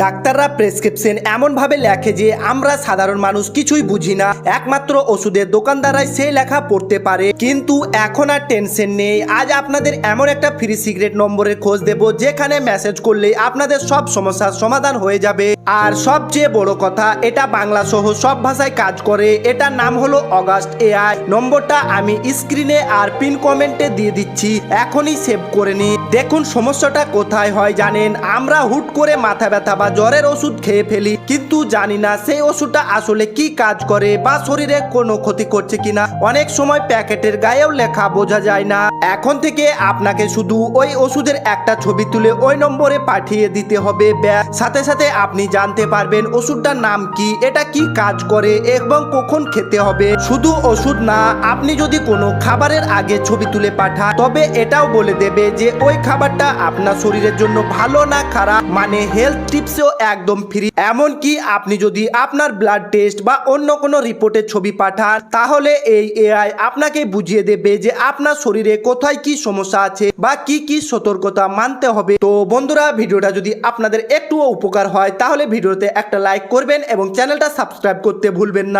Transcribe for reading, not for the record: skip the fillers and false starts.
ডাক্তাররা প্রেসক্রিপশন এমনভাবে লেখে যে আমরা সাধারণ মানুষ কিছুই বুঝি না, একমাত্র ওষুধের দোকানদারাই সেই লেখা পড়তে পারে। কিন্তু এখন আর টেনশন নেই, আজ আপনাদের এমন একটা ফ্রি সিক্রেট নম্বরের খোঁজ দেব যেখানে মেসেজ করলেই আপনাদের সব সমস্যার সমাধান হয়ে যাবে। আর সবচেয়ে বড় কথা, এটা বাংলা সহ সব ভাষায় কাজ করে। এটার নাম হলো অগাস্ট এআই। নম্বরটা আমি স্ক্রিনে আর পিন কমেন্টে দিয়ে দিচ্ছি, এখনই সেভ করে নিন। দেখুন সমস্যাটা কোথায় হয় জানেন, আমরা হুট করে মাথা ব্যথা বা জ্বরের ওষুধ খেয়ে ফেলি, কিন্তু জানি না সেই ওষুধটা আসলে কি কাজ করে বা শরীরে কোনো ক্ষতি করছে কিনা। অনেক সময় প্যাকেটের গায়েও লেখা বোঝা যায় না। এখন থেকে আপনাকে শুধু ওই ওষুধের একটা ছবি তুলে ওই নম্বরে পাঠিয়ে দিতে হবে, ব্যাস সাথে সাথে আপনি জানতে পারবেন ওষুধটার নাম কি, এটা কি কাজ করে এবং কখন খেতে হবে। শুধু ওষুধ না, আপনি যদি কোনো খাবারের আগে ছবি তুলে পাঠান তবে এটাও বলে দেবে যে ওই খাবারটা আপনার শরীরের জন্য ভালো না খারাপ, মানে হেলথ টিপসও একদম ফ্রি। এমনকি আপনি যদি আপনার ব্লাড টেস্ট বা অন্য কোনো রিপোর্টের ছবি পাঠান তাহলে এই এআই আপনাকে বুঝিয়ে দেবে যে আপনার শরীরে কোথায় কি সমস্যা আছে বা কি কি সতর্কতা মানতে হবে। তো বন্ধুরা, ভিডিওটা যদি আপনাদের একটুও উপকার হয় তাহলে ভিডিওতে একটা লাইক করবেন এবং চ্যানেলটা সাবস্ক্রাইব করতে ভুলবেন না।